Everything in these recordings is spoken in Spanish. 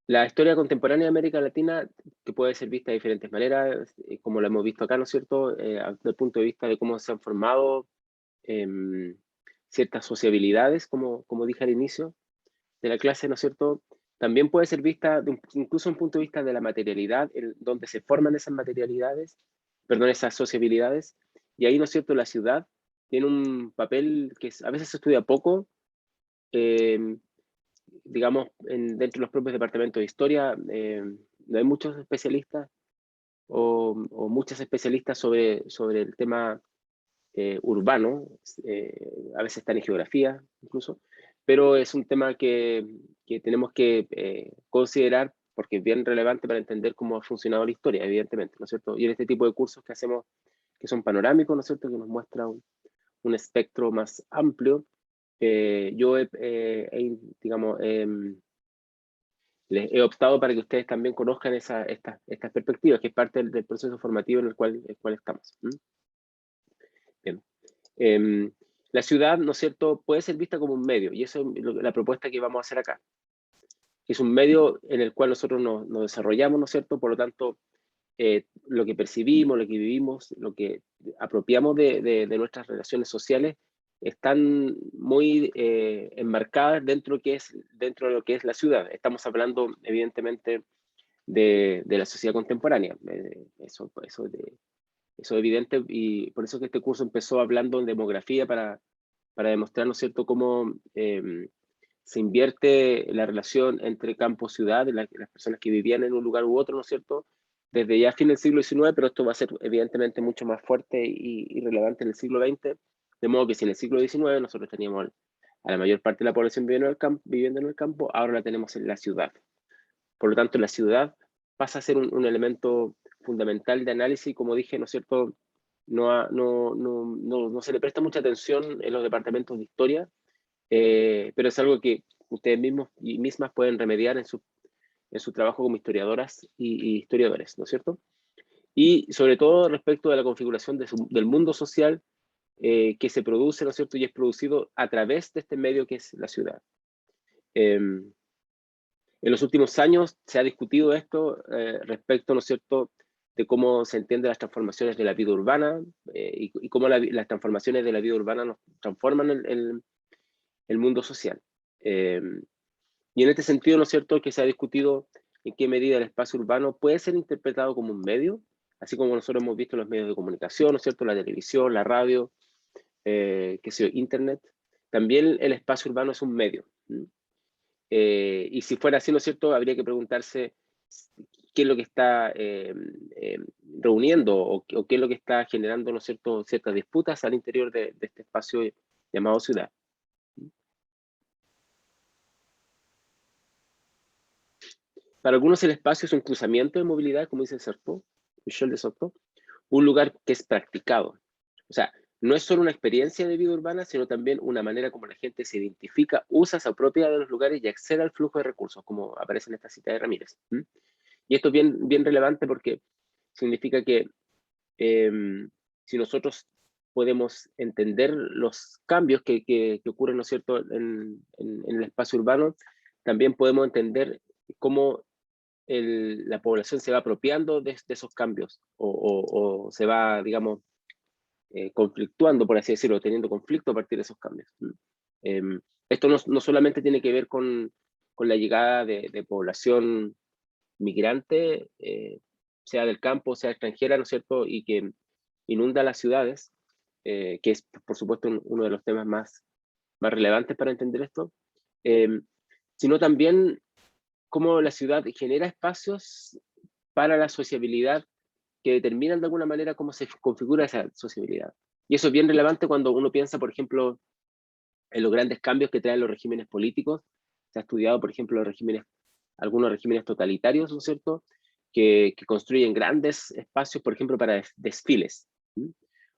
La historia contemporánea de América Latina que puede ser vista de diferentes maneras, como lo hemos visto acá, ¿no es cierto? Desde el punto de vista de cómo se han formado ciertas sociabilidades, como dije al inicio de la clase, ¿no es cierto? También puede ser vista incluso desde un punto de vista de la materialidad, donde se forman esas materialidades, perdón, esas sociabilidades, y ahí, ¿no es cierto?, la ciudad tiene un papel que a veces se estudia poco, eh, digamos, dentro de los propios departamentos de historia, no hay muchos especialistas o muchas especialistas sobre el tema urbano, a veces está en geografía incluso, pero es un tema que tenemos que considerar porque es bien relevante para entender cómo ha funcionado la historia, evidentemente, ¿no es cierto? Y en este tipo de cursos que hacemos, que son panorámicos, ¿no es cierto?, que nos muestra un espectro más amplio, yo digamos, he optado para que ustedes también conozcan estas perspectivas, que es parte del proceso formativo en el cual estamos. Bien. La ciudad, ¿no es cierto?, puede ser vista como un medio, y eso es la propuesta que vamos a hacer acá, que es un medio en el cual nosotros nos desarrollamos, ¿no es cierto? Por lo tanto, lo que percibimos, lo que vivimos, lo que apropiamos de nuestras relaciones sociales, están muy enmarcadas dentro de lo que es la ciudad. Estamos hablando, evidentemente, de la sociedad contemporánea. Eso es evidente, y por eso que este curso empezó hablando en demografía para demostrar, ¿no es cierto?, cómo se invierte la relación entre campo-ciudad, las personas que vivían en un lugar u otro, ¿no es cierto?, desde ya fin del siglo XIX, pero esto va a ser evidentemente mucho más fuerte y relevante en el siglo XX, de modo que si en el siglo XIX nosotros teníamos a la mayor parte de la población viviendo en el campo, ahora la tenemos en la ciudad. Por lo tanto, la ciudad pasa a ser un elemento fundamental de análisis, y como dije, ¿no es cierto?, no se le presta mucha atención en los departamentos de historia, pero es algo que ustedes mismos y mismas pueden remediar en su trabajo como historiadoras y historiadores, ¿no es cierto? Y sobre todo respecto de la configuración del mundo social que se produce, ¿no es cierto?, y es producido a través de este medio que es la ciudad. En los últimos años se ha discutido esto respecto, ¿no es cierto?, de cómo se entienden las transformaciones de la vida urbana y cómo las transformaciones de la vida urbana nos transforman el mundo social. Y en este sentido, ¿no es cierto?, que se ha discutido en qué medida el espacio urbano puede ser interpretado como un medio, así como nosotros hemos visto en los medios de comunicación, ¿no es cierto?, la televisión, la radio, qué sé yo, internet. También el espacio urbano es un medio. Y si fuera así, ¿no es cierto?, habría que preguntarse qué es lo que está reuniendo o qué es lo que está generando, ¿no es cierto?, ciertas disputas al interior de este espacio llamado ciudad. Para algunos el espacio es un cruzamiento de movilidad, como dice Michel de Certeau, un lugar que es practicado. O sea, no es solo una experiencia de vida urbana, sino también una manera como la gente se identifica, usa, se apropia de los lugares y accede al flujo de recursos, como aparece en esta cita de Ramírez. Y esto es bien relevante porque significa que si nosotros podemos entender los cambios que ocurren, ¿no es cierto?, en el espacio urbano, también podemos entender cómo la población se va apropiando de esos cambios o se va, digamos, conflictuando, por así decirlo, teniendo conflicto a partir de esos cambios. Esto no solamente tiene que ver con la llegada de población migrante, sea del campo, sea extranjera, ¿no es cierto?, y que inunda las ciudades, que es, por supuesto, uno de los temas más relevantes para entender esto, eh, sino también cómo la ciudad genera espacios para la sociabilidad que determinan de alguna manera cómo se configura esa sociabilidad. Y eso es bien relevante cuando uno piensa, por ejemplo, en los grandes cambios que traen los regímenes políticos. Se ha estudiado, por ejemplo, algunos regímenes totalitarios, ¿no es cierto?, que construyen grandes espacios, por ejemplo, para desfiles, ¿sí?,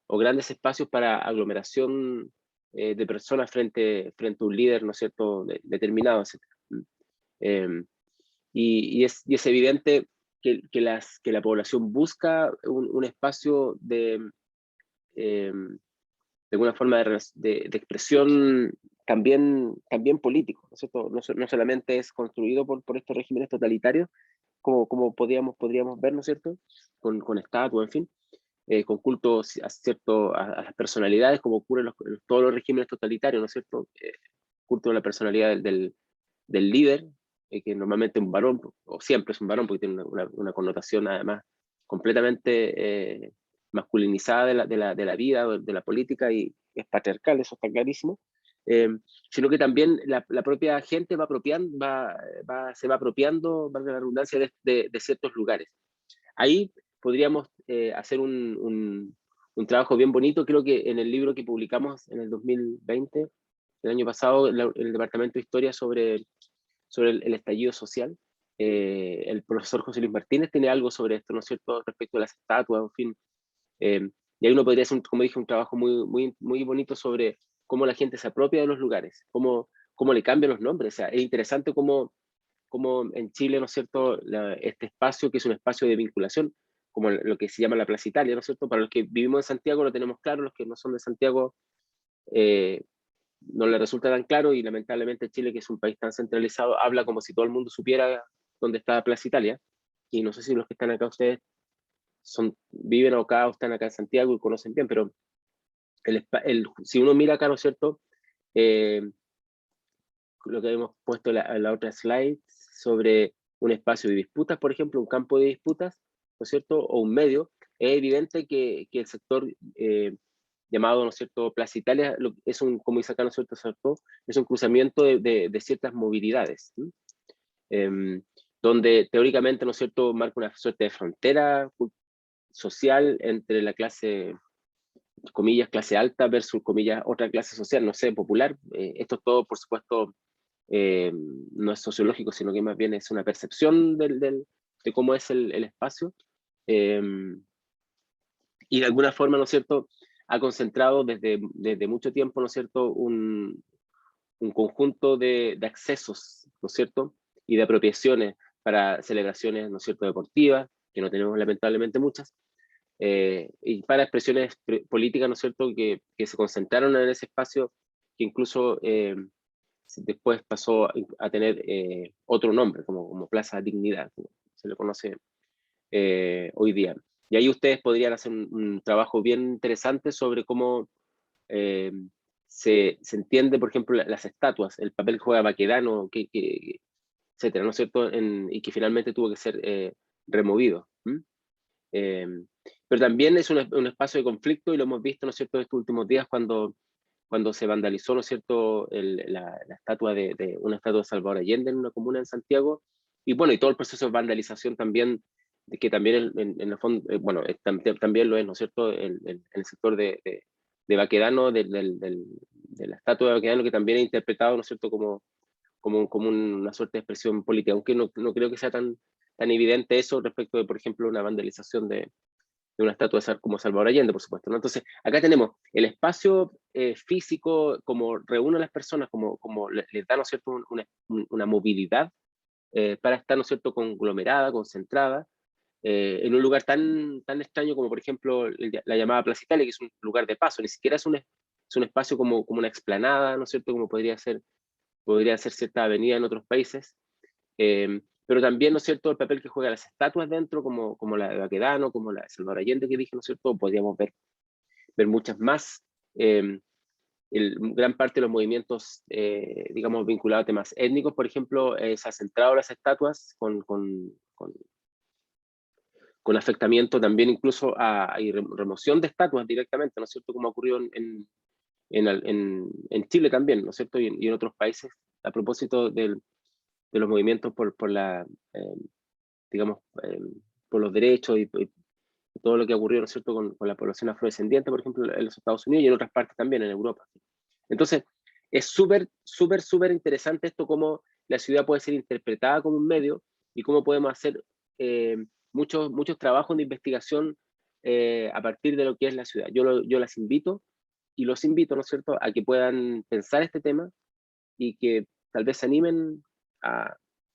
o grandes espacios para aglomeración de personas frente a un líder, ¿no es cierto?, determinado, etc. Y es evidente que la población busca un espacio de alguna forma de expresión también político, ¿no es cierto? No solamente es construido por estos regímenes totalitarios, como podríamos ver, ¿no es cierto? Con estatuas, en fin, con cultos a las personalidades, como ocurre en todos los regímenes totalitarios, ¿no es cierto? Culto a la personalidad del líder, que normalmente es un varón, o siempre es un varón, porque tiene una connotación además completamente masculinizada de la vida, de la política, y es patriarcal, eso está clarísimo. Sino que también la propia gente se va apropiando, valga la redundancia, de ciertos lugares. Ahí podríamos hacer un trabajo bien bonito. Creo que en el libro que publicamos en el 2020, el año pasado, el Departamento de Historia sobre el estallido social, el profesor José Luis Martínez tiene algo sobre esto, ¿no es cierto?, respecto a las estatuas, en fin. Y ahí uno podría hacer, como dije, un trabajo muy bonito sobre cómo la gente se apropia de los lugares, cómo le cambian los nombres. O sea, es interesante cómo en Chile, ¿no es cierto?, este espacio, que es un espacio de vinculación, como lo que se llama la Plaza Italia, ¿no es cierto? Para los que vivimos en Santiago lo tenemos claro, los que no son de Santiago no le resulta tan claro, y lamentablemente Chile, que es un país tan centralizado, habla como si todo el mundo supiera dónde está Plaza Italia, y no sé si los que están acá ustedes viven acá o están acá en Santiago y conocen bien, pero si uno mira acá, ¿no es cierto?, lo que hemos puesto en la otra slide sobre un espacio de disputas, por ejemplo, un campo de disputas, ¿no es cierto?, o un medio, es evidente que el sector llamado, ¿no es cierto?, Plaza Italia, como dice acá, ¿no es cierto?, es un cruzamiento de ciertas movilidades, ¿sí? Donde teóricamente, ¿no es cierto?, marca una suerte de frontera social entre la clase, comillas, clase alta versus, comillas, otra clase social, no sé, popular. Esto todo, por supuesto, no es sociológico, sino que más bien es una percepción de cómo es el espacio. Y de alguna forma, ¿no es cierto?, ha concentrado desde mucho tiempo, ¿no es cierto?, un conjunto de accesos, ¿no es cierto?, y de apropiaciones para celebraciones, ¿no es cierto?, deportivas, que no tenemos lamentablemente muchas, y para expresiones políticas, ¿no es cierto?, que se concentraron en ese espacio, que incluso después pasó a tener otro nombre, como Plaza Dignidad, como se le conoce hoy día. Y ahí ustedes podrían hacer un trabajo bien interesante sobre cómo se entiende, por ejemplo, las estatuas, el papel que juega Baquedano, etcétera, ¿no es cierto?, y que finalmente tuvo que ser removido. Eh, pero también es un espacio de conflicto, y lo hemos visto, ¿no es cierto?, estos últimos días cuando se vandalizó, ¿no es cierto?, la estatua una estatua de Salvador Allende en una comuna en Santiago, y bueno, y todo el proceso de vandalización también, que también en el fondo, bueno, también lo es, ¿no es cierto?, el sector de Baquedano, de la estatua de Baquedano, que también es interpretado, ¿no es cierto?, como una suerte de expresión política, aunque no creo que sea tan evidente eso respecto de, por ejemplo, una vandalización de una estatua como Salvador Allende, por supuesto, ¿no? Entonces, acá tenemos el espacio físico, como reúne a las personas, como les da, ¿no es cierto?, una movilidad para estar, ¿no es cierto?, conglomerada, concentrada, en un lugar tan extraño como, por ejemplo, la llamada Plaza Italia, que es un lugar de paso, ni siquiera es un espacio como una explanada, ¿no es cierto?, como podría ser cierta avenida en otros países. Pero también, ¿no es cierto?, el papel que juegan las estatuas dentro, como la de Baquedano, como la de Salvador Allende que dije, ¿no es cierto?, podríamos ver muchas más. Gran parte de los movimientos, digamos, vinculados a temas étnicos, por ejemplo, se ha centrado las estatuas con afectamiento también incluso y remoción de estatuas directamente, ¿no es cierto?, como ha ocurrido en Chile también, ¿no es cierto?, y en otros países, a propósito de los movimientos por la, digamos, por los derechos y todo lo que ocurrió, ¿no es cierto?, con la población afrodescendiente, por ejemplo, en los Estados Unidos y en otras partes también, en Europa. Entonces, es súper interesante esto, cómo la ciudad puede ser interpretada como un medio, y cómo podemos hacer muchos trabajos de investigación a partir de lo que es la ciudad. Yo las invito y los invito, ¿no es cierto?, a que puedan pensar este tema, y que tal vez se animen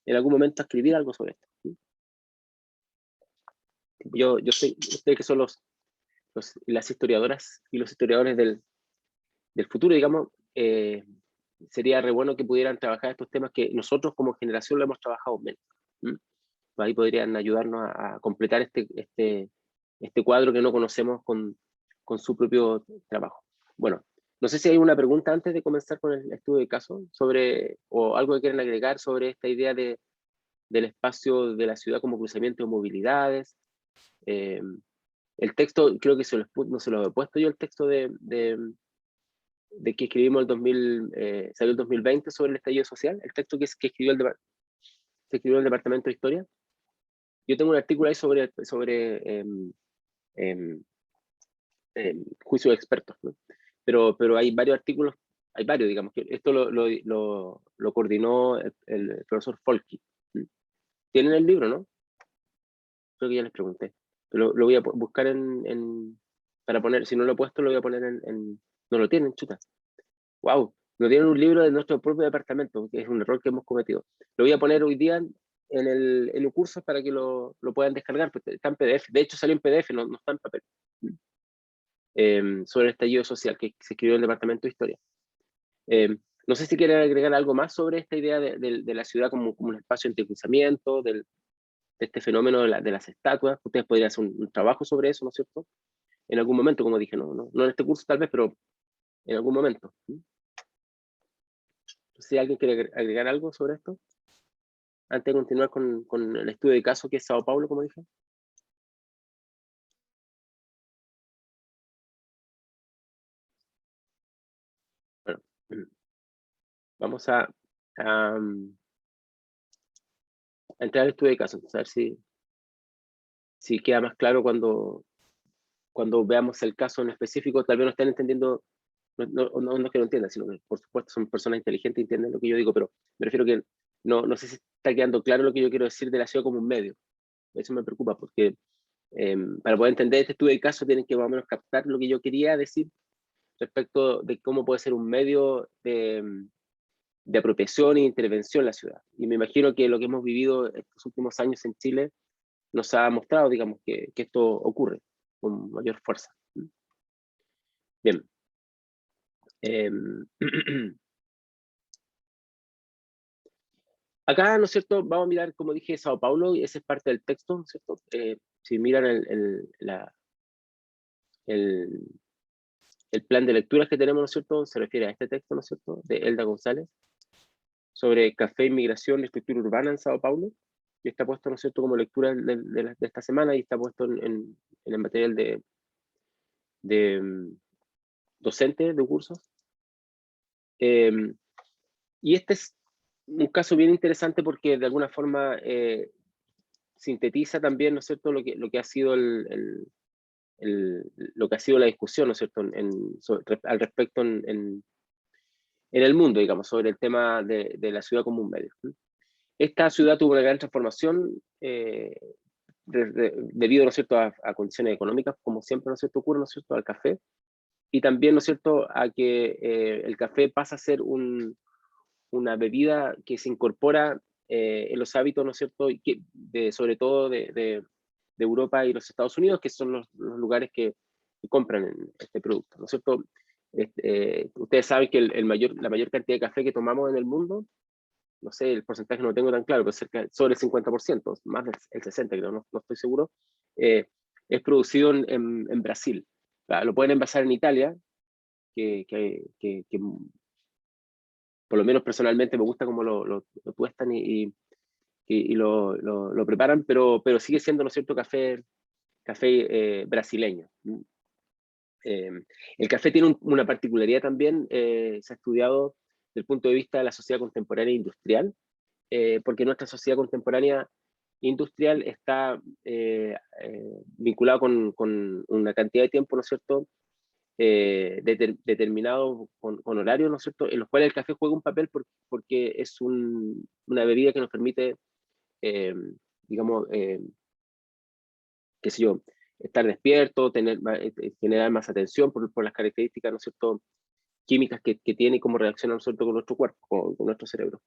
en algún momento a escribir algo sobre esto. Yo sé, ustedes que son las historiadoras y los historiadores del futuro, digamos, sería re bueno que pudieran trabajar estos temas que nosotros como generación lo hemos trabajado menos. Ahí podrían ayudarnos a completar este cuadro que no conocemos con su propio trabajo. Bueno, no sé si hay una pregunta antes de comenzar con el estudio de caso sobre, o algo que quieren agregar sobre esta idea del espacio de la ciudad como cruzamiento de movilidades. El texto, creo que no se lo he puesto yo, el texto de que escribimos salió el 2020 sobre el estallido social, el texto que escribió se escribió el Departamento de Historia. Yo tengo un artículo ahí sobre juicio de expertos, ¿no? Pero hay varios artículos, hay varios, digamos, que esto lo coordinó el profesor Folky. ¿Tienen el libro, no? Creo que ya les pregunté. Pero lo voy a buscar para poner, si no lo he puesto, lo voy a poner no lo tienen, chuta. Wow, no tienen un libro de nuestro propio departamento, que es un error que hemos cometido. Lo voy a poner hoy día en el curso para que lo puedan descargar, porque está en PDF. De hecho, salió en PDF, no está en papel. Sobre el estallido social que se escribió en el Departamento de Historia. No sé si quieren agregar algo más sobre esta idea de la ciudad como un espacio de cruzamiento, de este fenómeno de las estatuas. Ustedes podrían hacer un trabajo sobre eso, ¿no es cierto? En algún momento, como dije, no en este curso tal vez, pero en algún momento. Si alguien quiere agregar algo sobre esto, antes de continuar con el estudio de caso que es Sao Paulo, como dije. Bueno, vamos a entrar al estudio de caso, a ver si queda más claro cuando veamos el caso en específico. Tal vez no estén entendiendo, no es que no entiendan, sino que por supuesto son personas inteligentes y entienden lo que yo digo, pero me refiero que no sé si está quedando claro lo que yo quiero decir de la ciudad como un medio. Eso me preocupa porque para poder entender este estudio de caso tienen que más o menos captar lo que yo quería decir respecto de cómo puede ser un medio de apropiación e intervención en la ciudad. Y me imagino que lo que hemos vivido estos últimos años en Chile nos ha mostrado, digamos, que esto ocurre con mayor fuerza. Bien. Acá, ¿no es cierto? Vamos a mirar, como dije, Sao Paulo, y ese es parte del texto, ¿no es cierto? Si miran el plan de lecturas que tenemos, ¿no es cierto? Se refiere a este texto, ¿no es cierto? De Elda González, sobre café, inmigración y estructura urbana en Sao Paulo, y está puesto, ¿no es cierto?, como lectura de esta semana, y está puesto en el material de docente de cursos. Y este es un caso bien interesante porque de alguna forma sintetiza también, ¿no es cierto?, lo que ha sido lo que ha sido la discusión, ¿no es cierto?, al respecto en el mundo, digamos, sobre el tema de la ciudad como un medio. Esta ciudad tuvo una gran transformación debido, ¿no es cierto?, a condiciones económicas, como siempre, ¿no es cierto?, ocurre, ¿no es cierto?, al café, y también, ¿no es cierto?, a que el café pasa a ser una bebida que se incorpora en los hábitos, ¿no es cierto?, sobre todo de Europa y los Estados Unidos, que son los lugares que compran este producto, ¿no es cierto? Ustedes saben que la mayor cantidad de café que tomamos en el mundo, no sé, el porcentaje no lo tengo tan claro, pero sobre el 50%, más del 60%, creo, no estoy seguro, es producido en Brasil. Lo pueden envasar en Italia, que por lo menos personalmente me gusta cómo lo tuestan y lo preparan, pero sigue siendo, ¿no es cierto?, café brasileño. El café tiene una particularidad también, se ha estudiado desde el punto de vista de la sociedad contemporánea industrial, porque nuestra sociedad contemporánea industrial está vinculada con una cantidad de tiempo, ¿no es cierto?, determinado con horarios, ¿no es cierto?, en los cuales el café juega un papel porque es una bebida que nos permite, eh, digamos, qué sé yo, estar despierto, generar más atención por las características, ¿no es cierto?, químicas que tiene y cómo reacciona, ¿no es cierto?, con nuestro cuerpo, con nuestro cerebro.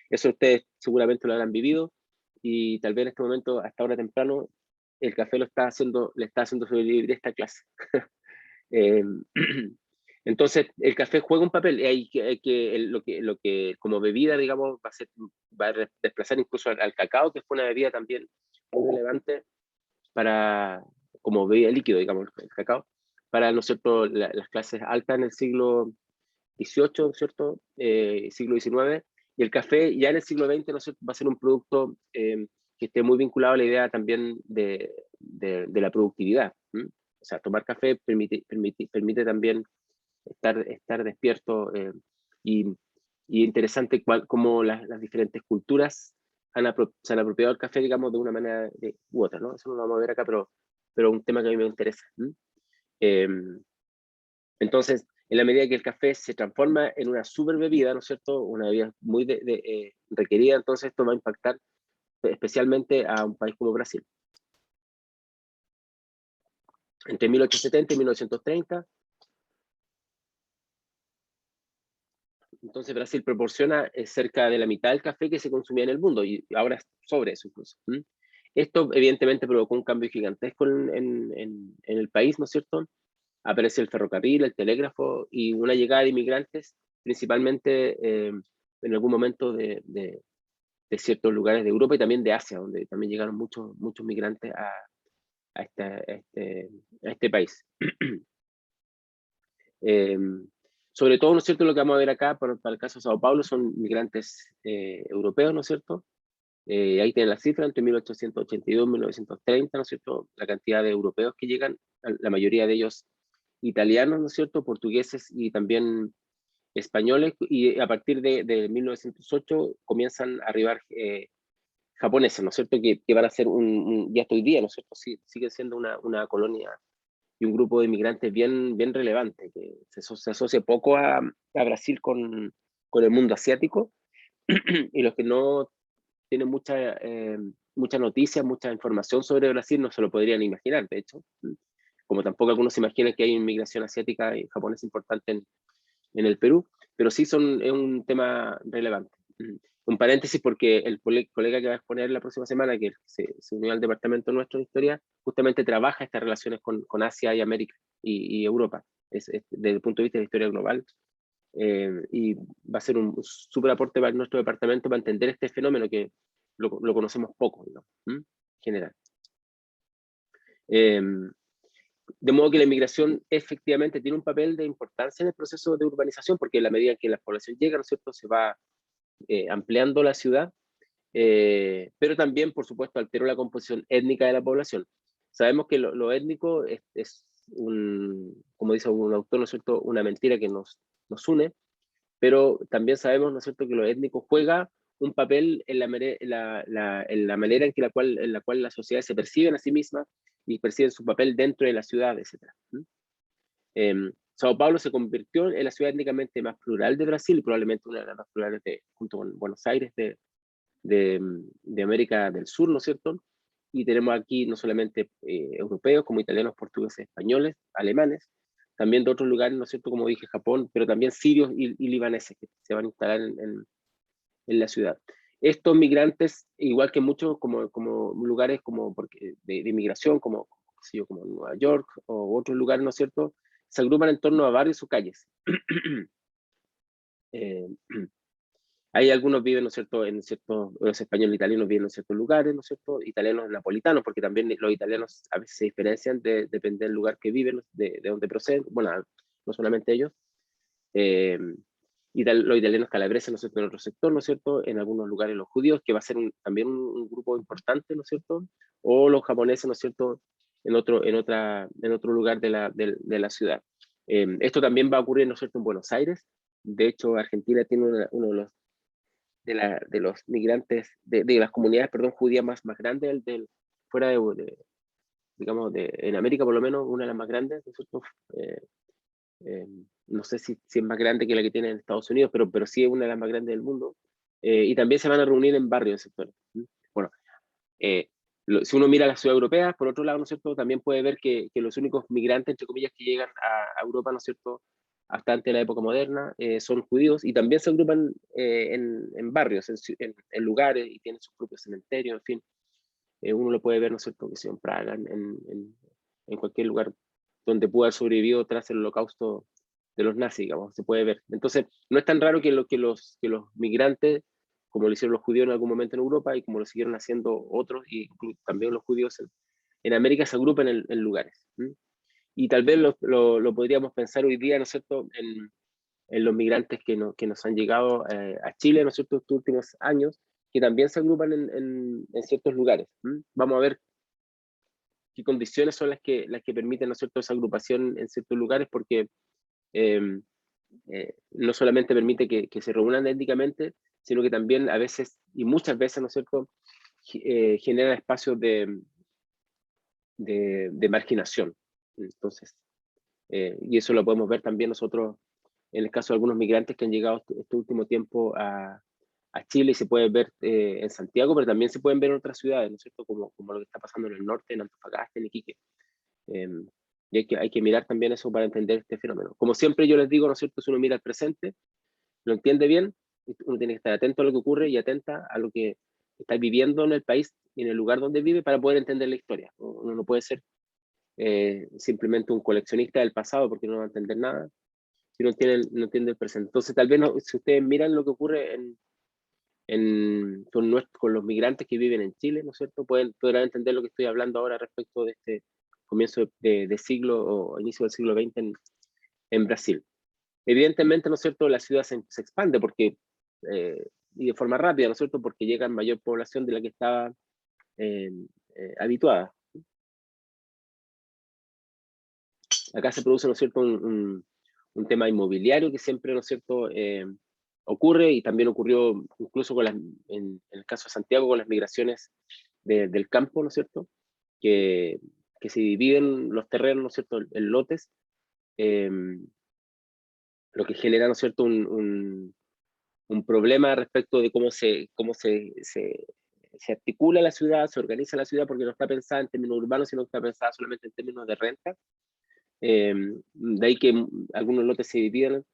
Eso ustedes seguramente lo habrán vivido y tal vez en este momento, hasta ahora temprano, el café le está haciendo sobrevivir esta clase. Entonces, el café juega un papel, y lo que como bebida, digamos, va a desplazar incluso al cacao, que fue una bebida también muy relevante como bebida líquido, digamos, el cacao, para, ¿no es cierto?, las clases altas en el siglo XVIII, ¿no es cierto?, siglo XIX, y el café ya en el siglo XX, ¿no es cierto?, va a ser un producto que esté muy vinculado a la idea también de la productividad. O sea, tomar café permite también estar despierto, y, y interesante cómo las diferentes culturas se han apropiado del café, digamos, de una manera u otra, ¿no? Eso no lo vamos a ver acá, pero un tema que a mí me interesa. Eh, entonces, en la medida que el café se transforma en una super bebida, ¿no es cierto? Una bebida muy requerida, entonces esto va a impactar especialmente a un país como Brasil. Entre 1870 y 1930, entonces Brasil proporciona cerca de la mitad del café que se consumía en el mundo, y ahora es sobre eso incluso. Esto evidentemente provocó un cambio gigantesco en el país, ¿no es cierto? Aparece el ferrocarril, el telégrafo y una llegada de inmigrantes, principalmente en algún momento de ciertos lugares de Europa y también de Asia, donde también llegaron muchos migrantes a este país. Sobre todo, ¿no es cierto?, lo que vamos a ver acá para el caso de Sao Paulo son migrantes europeos, ¿no es cierto? Ahí tienen la cifra, entre 1882 y 1930, ¿no es cierto?, la cantidad de europeos que llegan, la mayoría de ellos italianos, ¿no es cierto?, portugueses y también españoles, y a partir de 1908 comienzan a arribar japoneses, ¿no es cierto?, que van a ser ya hasta hoy día, ¿no es cierto?, sí, sigue siendo una colonia y un grupo de inmigrantes bien relevante, que se asocia poco a Brasil con el mundo asiático, y los que no tienen mucha noticia, mucha información sobre Brasil no se lo podrían imaginar, de hecho, como tampoco algunos se imaginan que hay inmigración asiática y japonesa importante en el Perú, pero sí es un tema relevante. Un paréntesis, porque el colega que va a exponer la próxima semana, que se unió al departamento nuestro de historia, justamente trabaja estas relaciones con Asia y América y Europa, desde el punto de vista de historia global, y va a ser un súper aporte para nuestro departamento para entender este fenómeno que lo conocemos poco, ¿no? En general. De modo que la inmigración efectivamente tiene un papel de importancia en el proceso de urbanización, porque en la medida que la población llega, ¿no es cierto?, se va ampliando la ciudad, pero también, por supuesto, alteró la composición étnica de la población. Sabemos que lo étnico como dice un autor, ¿no es cierto?, una mentira que nos une, pero también sabemos, ¿no es cierto?, que lo étnico juega un papel en la manera en la cual las sociedades se perciben a sí mismas y perciben su papel dentro de la ciudad, etc. Sao Paulo se convirtió en la ciudad étnicamente más plural de Brasil, y probablemente una de las más plurales junto con Buenos Aires de América del Sur, ¿no es cierto? Y tenemos aquí no solamente europeos, como italianos, portugueses, españoles, alemanes, también de otros lugares, ¿no es cierto?, como dije, Japón, pero también sirios y libaneses que se van a instalar en la ciudad. Estos migrantes, igual que muchos como lugares de inmigración, como Nueva York o otros lugares, ¿no es cierto?, se agrupan en torno a barrios o calles. Hay algunos viven, ¿no es cierto?, los españoles e italianos viven en ciertos lugares, ¿no es cierto?, italianos napolitanos, porque también los italianos a veces se diferencian depende del lugar que viven, de donde proceden, bueno, no solamente ellos. Los italianos calabreses, ¿no es cierto?, en otro sector, ¿no es cierto?, en algunos lugares los judíos, que va a ser también un grupo importante, ¿no es cierto?, o los japoneses, ¿no es cierto?, en otro lugar de la ciudad. Esto también va a ocurrir, ¿no es cierto?, en Buenos Aires. De hecho, Argentina tiene uno de los migrantes, de las comunidades, perdón, judías más grandes fuera digamos, en América por lo menos, una de las más grandes, ¿no es cierto? No sé si es más grande que la que tiene en Estados Unidos, pero sí es una de las más grandes del mundo. Y también se van a reunir en barrios, sectores. Bueno, si uno mira las ciudades europeas, por otro lado, ¿no es cierto?, también puede ver que los únicos migrantes, entre comillas, que llegan a Europa, ¿no es cierto?, hasta antes de la época moderna, son judíos, y también se agrupan en barrios, en lugares, y tienen sus propios cementerios, en fin. Uno lo puede ver, ¿no es cierto?, que sea en Praga, en cualquier lugar donde pudo haber sobrevivido tras el holocausto los nazis, digamos, se puede ver. Entonces, no es tan raro que los migrantes, como lo hicieron los judíos en algún momento en Europa y como lo siguieron haciendo otros, y también los judíos en América, se agrupen en lugares. Y tal vez lo podríamos pensar hoy día, ¿no es cierto?, en los migrantes que nos han llegado a Chile, ¿no es cierto?, estos últimos años, que también se agrupan en ciertos lugares. Vamos a ver qué condiciones son las que permiten, ¿no es cierto?, esa agrupación en ciertos lugares, porque no solamente permite que se reúnan étnicamente, sino que también a veces, y muchas veces, ¿no es cierto?, genera espacios de marginación. Entonces, y eso lo podemos ver también nosotros en el caso de algunos migrantes que han llegado este último tiempo a Chile, y se puede ver en Santiago, pero también se pueden ver en otras ciudades, ¿no es cierto?, como lo que está pasando en el norte, en Antofagasta, en Iquique. Y hay que mirar también eso para entender este fenómeno. Como siempre yo les digo, ¿no es cierto?, si uno mira el presente, lo entiende bien, uno tiene que estar atento a lo que ocurre y atenta a lo que está viviendo en el país y en el lugar donde vive para poder entender la historia. Uno no puede ser simplemente un coleccionista del pasado porque no va a entender nada si no entiende el presente. Entonces, tal vez si ustedes miran lo que ocurre con los migrantes que viven en Chile, ¿no es cierto?, podrán entender lo que estoy hablando ahora respecto de este comienzo de siglo o inicio del siglo XX en Brasil. Evidentemente, ¿no es cierto?, la ciudad se expande porque, y de forma rápida, ¿no es cierto?, porque llega mayor población de la que estaba habituada. Acá se produce, ¿no es cierto?, un tema inmobiliario que siempre, ¿no es cierto?, ocurre, y también ocurrió incluso en el caso de Santiago con las migraciones del campo, ¿no es cierto?, que se dividen los terrenos, ¿no es cierto?, en lotes, eh, lo que genera, ¿no es cierto?, un problema respecto de se articula la ciudad, se organiza la ciudad, porque no está pensada en términos urbanos, sino que está pensada solamente en términos de renta. De ahí que algunos lotes se dividen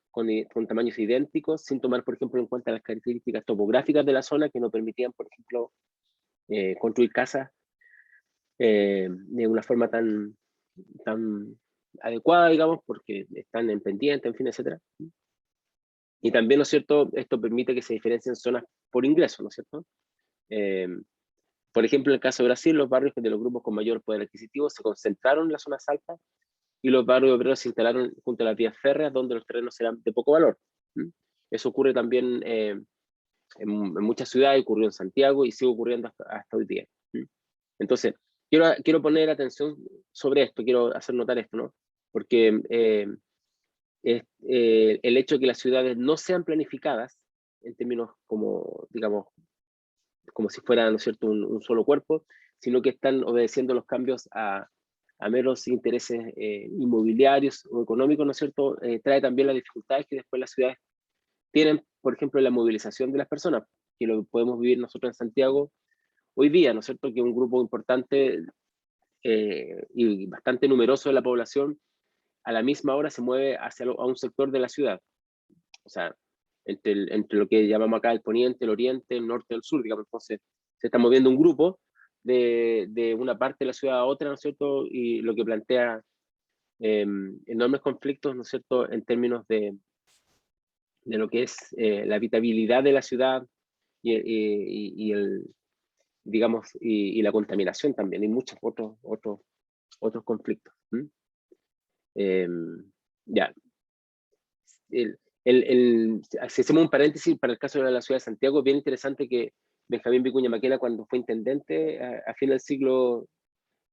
con tamaños idénticos, sin tomar, por ejemplo, en cuenta las características topográficas de la zona, que no permitían, por ejemplo, construir casas de una forma tan adecuada, digamos, porque están en pendiente, en fin, etcétera. Y también, ¿no es cierto?, esto permite que se diferencien zonas por ingreso, ¿no es cierto? Por ejemplo, en el caso de Brasil, los barrios de los grupos con mayor poder adquisitivo se concentraron en las zonas altas, y los barrios obreros se instalaron junto a las vías férreas, donde los terrenos eran de poco valor. Eso ocurre también en muchas ciudades, ocurrió en Santiago y sigue ocurriendo hasta hoy día. Entonces, quiero poner atención sobre esto, quiero hacer notar esto, ¿no? Porque el hecho de que las ciudades no sean planificadas en términos como, digamos, como si fueran, ¿no es cierto?, un solo cuerpo, sino que están obedeciendo los cambios a meros intereses inmobiliarios o económicos, ¿no es cierto?, trae también las dificultades que después las ciudades tienen, por ejemplo, la movilización de las personas, que lo podemos vivir nosotros en Santiago hoy día, ¿no es cierto?, que un grupo importante y bastante numeroso de la población a la misma hora se mueve a un sector de la ciudad. O sea, entre lo que llamamos acá el poniente, el oriente, el norte, el sur, digamos. Entonces, se está moviendo un grupo de una parte de la ciudad a otra, ¿no es cierto? Y lo que plantea enormes conflictos, ¿no es cierto?, en términos de lo que es la habitabilidad de la ciudad y digamos, y la contaminación también, y muchos otros conflictos. Ya, el, si hacemos un paréntesis para el caso de la ciudad de Santiago, es bien interesante que Benjamín Vicuña Maquena, cuando fue intendente a fin del siglo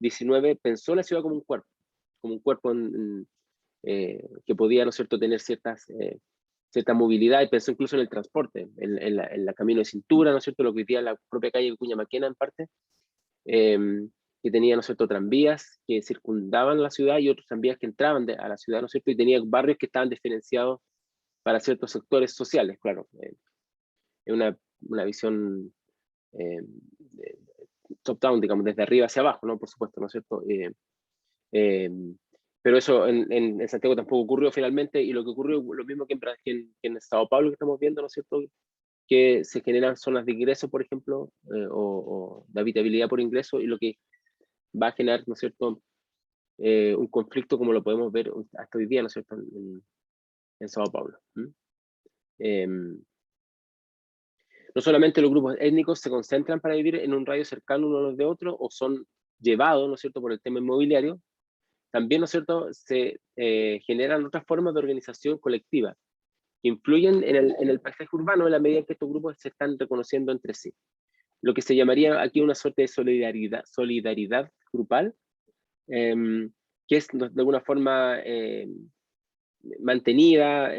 XIX, pensó la ciudad como un cuerpo que podía, ¿no es cierto?, tener cierta movilidad, y pensó incluso en el transporte, en la camino de cintura, ¿no es cierto?, lo que hoy día la propia calle Vicuña Maquena en parte, que tenía, ¿no es cierto?, tranvías que circundaban la ciudad y otros tranvías que entraban a la ciudad, ¿no es cierto?, y tenía barrios que estaban diferenciados para ciertos sectores sociales, claro. Es una visión eh, top-down, digamos, desde arriba hacia abajo, ¿no? Por supuesto, ¿no es cierto? Eh, pero eso en Santiago tampoco ocurrió finalmente, y lo que ocurrió, lo mismo que en Sao Paulo que estamos viendo, ¿no es cierto?, que se generan zonas de ingreso, por ejemplo, o de habitabilidad por ingreso, y lo que va a generar, ¿no es cierto?, un conflicto como lo podemos ver hasta hoy día, ¿no es cierto?, en Sao Paulo. No solamente los grupos étnicos se concentran para vivir en un radio cercano uno a los de otros, o son llevados, ¿no es cierto?, por el tema inmobiliario, también, ¿no es cierto?, se generan otras formas de organización colectiva que influyen en el paisaje urbano en la medida en que estos grupos se están reconociendo entre sí. Lo que se llamaría aquí una suerte de solidaridad grupal, que es de alguna forma mantenida,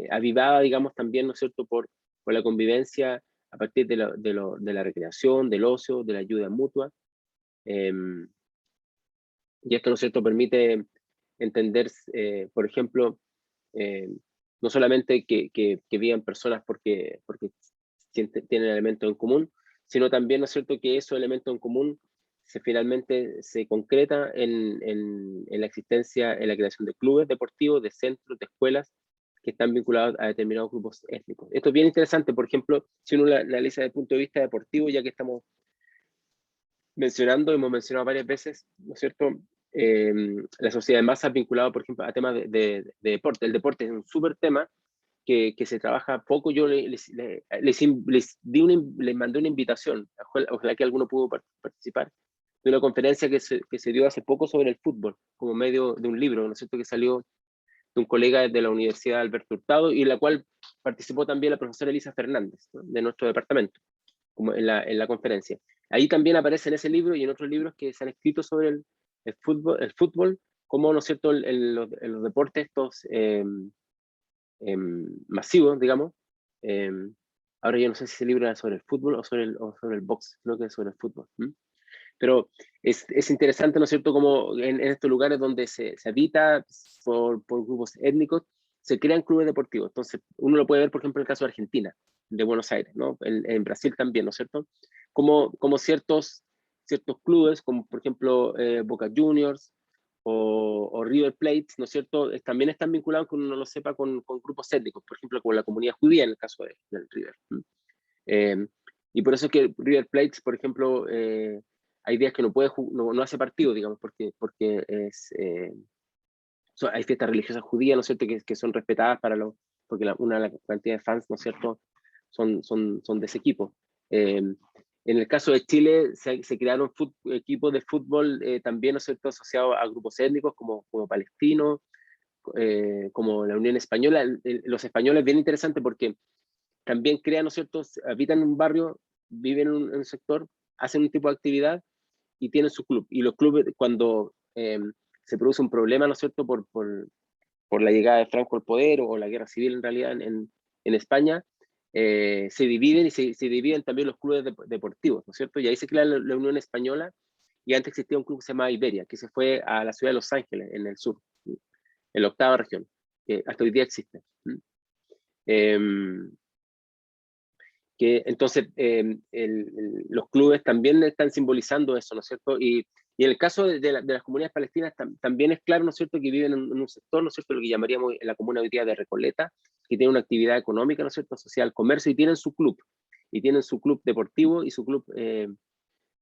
avivada, digamos, también, ¿no es cierto?, por la convivencia a partir de la recreación, del ocio, de la ayuda mutua. Y esto, ¿no es cierto?, permite entender, por ejemplo, no solamente que vivan personas porque tienen elementos en común, sino también, ¿no es cierto?, que esos elementos en común finalmente se concreta en la existencia, en la creación de clubes deportivos, de centros, de escuelas, que están vinculados a determinados grupos étnicos. Esto es bien interesante, por ejemplo, si uno lo analiza desde el punto de vista deportivo, ya que estamos hemos mencionado varias veces, ¿no es cierto?, la sociedad de masa vinculada, por ejemplo, a temas de deporte. El deporte es un súper tema que se trabaja poco. Yo les mandé una invitación, ojalá que alguno pudo participar, de una conferencia que se dio hace poco sobre el fútbol, como medio de un libro, ¿no es cierto?, que salió de un colega de la Universidad Alberto Hurtado, y en la cual participó también la profesora Elisa Fernández, ¿no?, de nuestro departamento, como en la conferencia. Ahí también aparece en ese libro y en otros libros que se han escrito sobre el fútbol, como, ¿no es cierto?, en los deportes estos masivos, digamos. Ahora yo no sé si ese libro era sobre el fútbol o sobre el box, creo que es sobre el fútbol. Pero es interesante, ¿no es cierto?, como en estos lugares donde se habita por grupos étnicos, se crean clubes deportivos. Entonces, uno lo puede ver, por ejemplo, en el caso de Argentina, de Buenos Aires, ¿no? En Brasil también, ¿no es cierto? Como ciertos clubes, como por ejemplo Boca Juniors o River Plate, ¿no es cierto?, también están vinculados, que uno no lo sepa, con grupos étnicos, por ejemplo, como la comunidad judía en el caso del River. Y por eso es que River Plate, por ejemplo, hay días que no hace partido, digamos, porque hay fiestas religiosas judías, ¿no es cierto?, que son respetadas porque la cantidad de fans, ¿no es cierto?, son de ese equipo. En el caso de Chile, se crearon equipos de fútbol también, ¿no es cierto?, asociados a grupos étnicos como palestinos, como la Unión Española. Los españoles, bien interesante porque también crean, ¿no es cierto?, habitan en un barrio, viven en un sector, hacen un tipo de actividad y tienen su club. Y los clubes, cuando se produce un problema, ¿no es cierto?, por la llegada de Franco al poder o la guerra civil en realidad en España, se dividen y se dividen también los clubes deportivos, ¿no es cierto? Y ahí se crea la Unión Española, y antes existía un club que se llamaba Iberia, que se fue a la ciudad de Los Ángeles, en el sur, en la octava región, que hasta hoy día existe. Entonces, los clubes también están simbolizando eso, ¿no es cierto? Y en el caso de las comunidades palestinas también es claro, ¿no es cierto?, que viven en un sector, ¿no es cierto?, lo que llamaríamos la comuna hoy día de Recoleta, que tiene una actividad económica, ¿no es cierto?, social, comercio, y tienen su club deportivo y su club,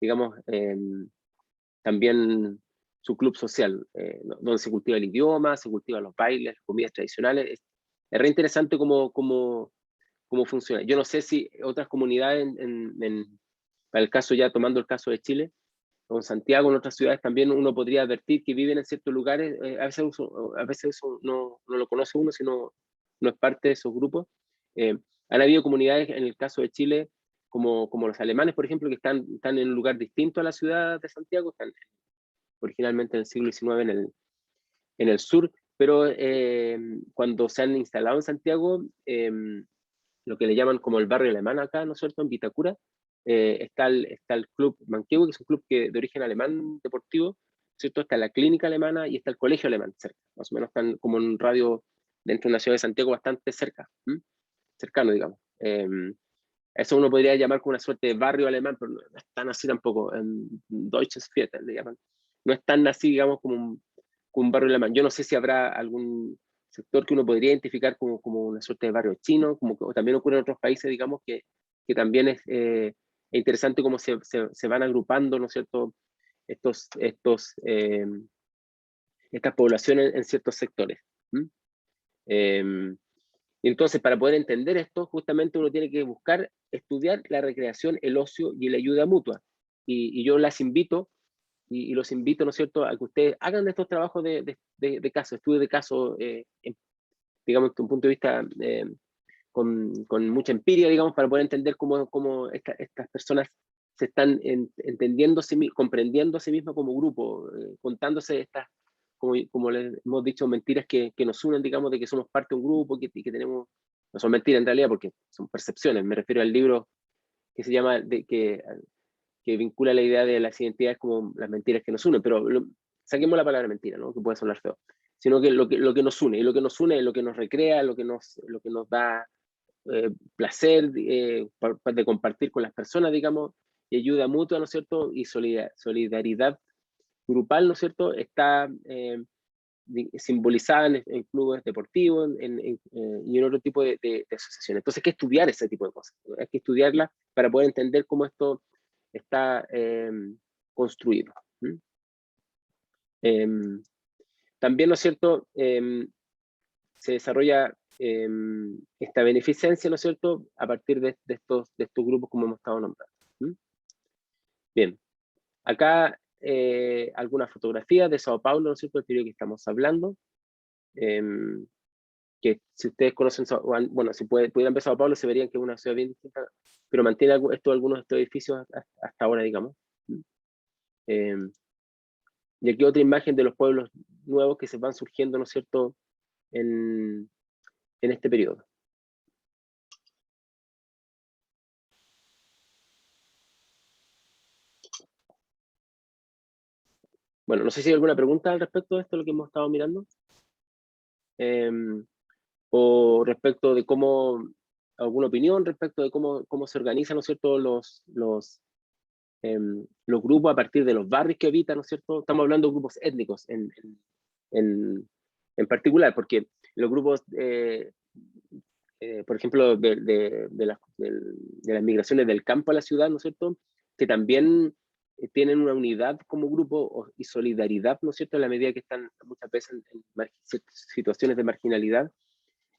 digamos, también su club social, donde se cultiva el idioma, se cultivan los bailes, las comidas tradicionales. Es re interesante cómo funciona. Yo no sé si otras comunidades, para el caso, ya tomando el caso de Chile, o en Santiago, en otras ciudades también uno podría advertir que viven en ciertos lugares, a veces eso no lo conoce uno, sino no es parte de esos grupos. Han habido comunidades, en el caso de Chile, como los alemanes, por ejemplo, que están en un lugar distinto a la ciudad de Santiago, están originalmente en el siglo XIX en el sur, pero cuando se han instalado en Santiago, lo que le llaman como el barrio alemán acá, ¿no es cierto?, en Vitacura, está el Club Manquehue, que es un club de origen alemán deportivo, ¿cierto? Está la clínica alemana y está el colegio alemán cerca, más o menos están como en un radio dentro de una ciudad de Santiago bastante cercano, digamos. Eso uno podría llamar como una suerte de barrio alemán, pero no es tan así tampoco, en Deutsches Viertel le llaman. No es tan así, digamos, como un barrio alemán. Yo no sé si habrá algún sector que uno podría identificar como una suerte de barrio chino, como también ocurre en otros países, digamos, que también es interesante cómo se van agrupando, ¿no es cierto?, estas poblaciones en ciertos sectores. Y entonces, para poder entender esto, justamente uno tiene que buscar estudiar la recreación, el ocio y la ayuda mutua. Y yo las invito, y los invito, ¿no es cierto?, a que ustedes hagan de estos trabajos de caso, estudios de caso, digamos, desde un punto de vista con mucha empiria, digamos, para poder entender cómo estas personas se están entendiendo, comprendiendo a sí mismas como grupo, contándose estas, como les hemos dicho, mentiras que nos unen, digamos, de que somos parte de un grupo y que tenemos, no son mentiras en realidad porque son percepciones. Me refiero al libro que se llama, que vincula la idea de las identidades como las mentiras que nos unen, pero saquemos la palabra mentira, ¿no?, que puede sonar feo, sino que lo que nos une, y lo que nos une es lo que nos recrea, lo que nos da placer de compartir con las personas, digamos, y ayuda mutua, ¿no es cierto?, y solidaridad grupal, ¿no es cierto?, está simbolizada en clubes deportivos y en otro tipo de asociaciones. Entonces hay que estudiar ese tipo de cosas, ¿no? Hay que estudiarlas para poder entender cómo esto está construido. También, ¿no es cierto?, se desarrolla esta beneficencia, ¿no es cierto?, a partir de estos grupos como hemos estado nombrando. Bien, acá algunas fotografías de Sao Paulo, ¿no es cierto?, el periodo que estamos hablando, que si ustedes conocen, bueno, si pudieran ver Sao Paulo, se verían que es una ciudad bien distinta, pero mantiene algunos de estos edificios hasta ahora, digamos. Y aquí otra imagen de los pueblos nuevos que se van surgiendo, ¿no es cierto?, en este periodo. Bueno, no sé si hay alguna pregunta al respecto de esto, lo que hemos estado mirando. O respecto de alguna opinión respecto de cómo se organizan, ¿no es cierto?, los grupos a partir de los barrios que habitan, ¿no es cierto? Estamos hablando de grupos étnicos en particular, porque los grupos, por ejemplo, de las migraciones del campo a la ciudad, ¿no es cierto?, que también tienen una unidad como grupo y solidaridad, ¿no es cierto?, en la medida que están muchas veces en situaciones de marginalidad,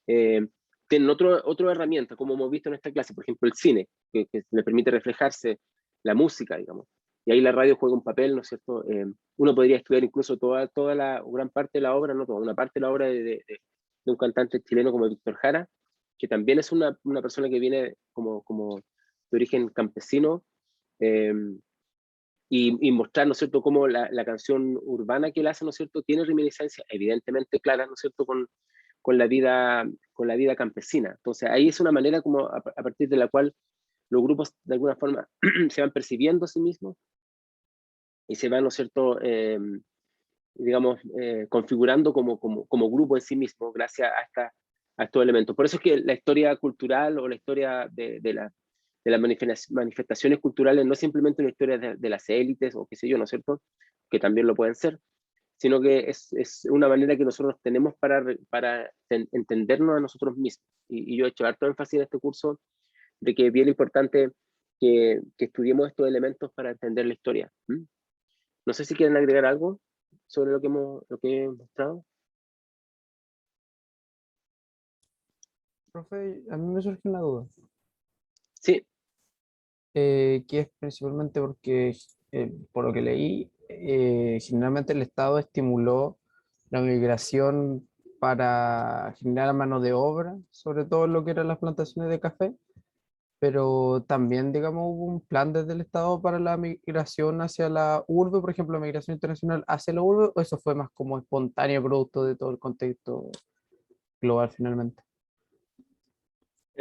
tienen otra herramienta, como hemos visto en esta clase, por ejemplo, el cine, que le permite reflejarse, la música, digamos. Y ahí la radio juega un papel, ¿no es cierto? Uno podría estudiar incluso toda la gran parte de la obra, no toda, una parte de la obra de un cantante chileno como Víctor Jara, que también es una persona que viene como de origen campesino, y mostrar, ¿no es cierto?, cómo la canción urbana que él hace, ¿no es cierto?, tiene reminiscencia evidentemente clara, ¿no es cierto?, con la vida campesina. Entonces ahí es una manera como a partir de la cual los grupos de alguna forma se van percibiendo a sí mismos y se van, ¿no es cierto?, digamos, configurando como grupo en sí mismo gracias a estos elementos. Por eso es que la historia cultural o la historia de las manifestaciones culturales no es simplemente una historia de las élites o qué sé yo, ¿no es cierto?, que también lo pueden ser, sino que es una manera que nosotros tenemos para entendernos a nosotros mismos. Y yo he hecho harto énfasis en este curso de que es bien importante que estudiemos estos elementos para entender la historia. No sé si quieren agregar algo sobre lo que he mostrado. Profe, a mí me surge una duda, Sí, que es principalmente porque, por lo que leí, generalmente el Estado estimuló la migración para generar mano de obra, sobre todo en lo que eran las plantaciones de café, pero también, digamos, hubo un plan desde el Estado para la migración hacia la urbe, por ejemplo, la migración internacional hacia la urbe, o eso fue más como espontáneo producto de todo el contexto global finalmente.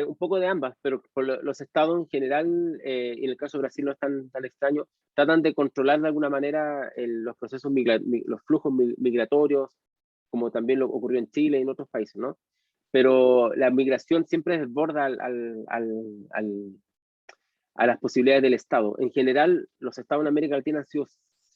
un poco de ambas, pero por los estados en general, y en el caso de Brasil no es tan extraño, tratan de controlar de alguna manera los procesos, los flujos migratorios, como también lo ocurrió en Chile y en otros países, ¿no? Pero la migración siempre desborda a las posibilidades del Estado. En general, los estados en América Latina han sido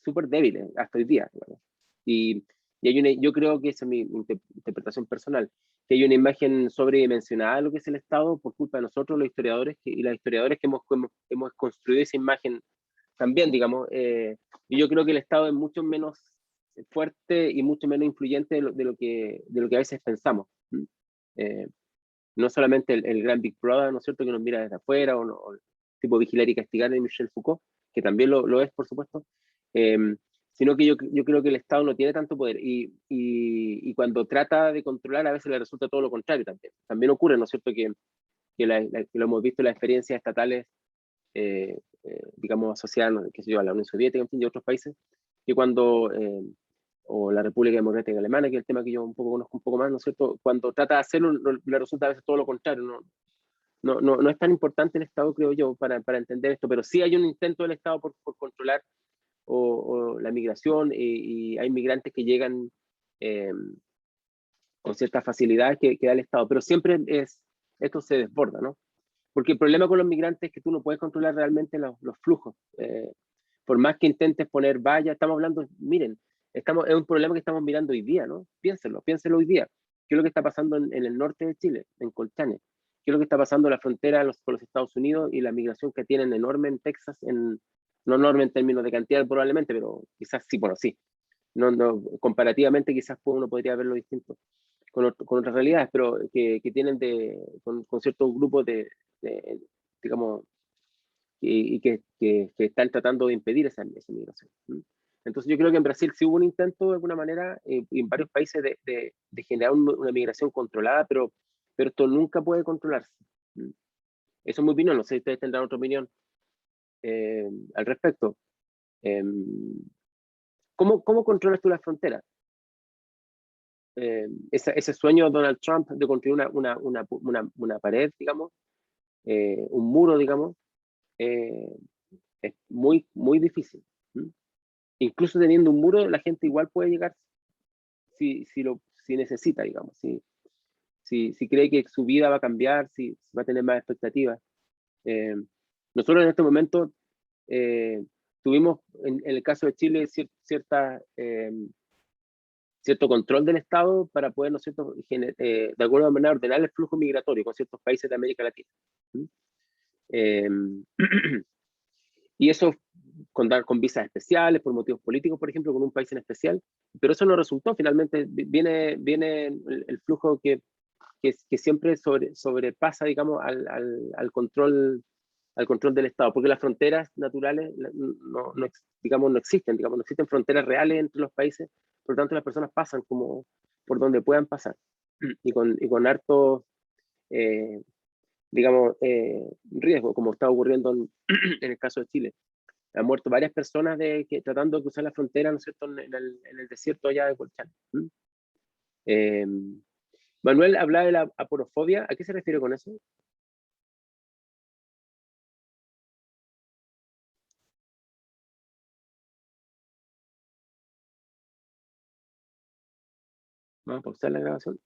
súper débiles hasta hoy día, digamos. Y yo creo que esa es mi interpretación personal, que hay una imagen sobredimensionada de lo que es el Estado por culpa de nosotros, los historiadores, y las historiadores que hemos construido esa imagen también, digamos. Y yo creo que el Estado es mucho menos fuerte y mucho menos influyente de lo que a veces pensamos. No solamente el gran Big Brother, ¿no es cierto?, que nos mira desde afuera, o el tipo Vigilar y Castigar de Michel Foucault, que también lo es, por supuesto, sino que yo creo que el Estado no tiene tanto poder, y cuando trata de controlar, a veces le resulta todo lo contrario también. También ocurre, ¿no es cierto?, que lo hemos visto en las experiencias estatales, digamos, asociadas, qué sé yo, a la Unión Soviética, en fin, y otros países, que cuando, o la República Democrática Alemana, que es el tema que yo un poco conozco un poco más, ¿no es cierto?, cuando trata de hacerlo, le resulta a veces todo lo contrario. No es tan importante el Estado, creo yo, para entender esto, pero sí hay un intento del Estado por controlar o la migración, y hay migrantes que llegan eh, con ciertas facilidades que da el Estado, pero siempre esto se desborda, ¿no? Porque el problema con los migrantes es que tú no puedes controlar realmente los flujos. Por más que intentes poner vallas, estamos hablando, miren, es un problema que estamos mirando hoy día, ¿no? Piénsenlo hoy día. ¿Qué es lo que está pasando en el norte de Chile, en Colchane? ¿Qué es lo que está pasando en la frontera con los Estados Unidos y la migración que tienen enorme en Texas? No enorme en términos de cantidad probablemente, pero quizás sí, bueno, sí. Comparativamente quizás uno podría verlo distinto, con otras realidades, pero que tienen con ciertos grupos digamos, y que están tratando de impedir esa migración. Entonces yo creo que en Brasil sí hubo un intento de alguna manera, y en varios países, de generar una migración controlada, pero esto nunca puede controlarse. Eso es mi opinión, no sé si ustedes tendrán otra opinión al respecto. Eh, ¿Cómo controlas tú las fronteras? Ese sueño de Donald Trump de construir una pared, digamos, un muro, digamos, eh, es muy, muy difícil. Incluso teniendo un muro, la gente igual puede llegar si necesita, digamos, si cree que su vida va a cambiar, si va a tener más expectativas. Eh, Nosotros en este momento tuvimos, en el caso de Chile, cierto control del Estado para poder, ¿no es cierto?, de alguna manera ordenar el flujo migratorio con ciertos países de América Latina. Eh, y eso con visas especiales, por motivos políticos, por ejemplo, con un país en especial, pero eso no resultó. Finalmente viene el flujo que siempre sobrepasa, digamos, al control del Estado, porque las fronteras naturales digamos, no existen, digamos, no existen fronteras reales entre los países, por lo tanto las personas pasan como por donde puedan pasar, y con harto, digamos, riesgo, como está ocurriendo en el caso de Chile. Han muerto varias personas tratando de cruzar la frontera, ¿no es cierto?, en el desierto allá de Colchán. Eh, Manuel hablaba de la aporofobia. ¿A qué se refiere con eso? Vamos a pausar la grabación.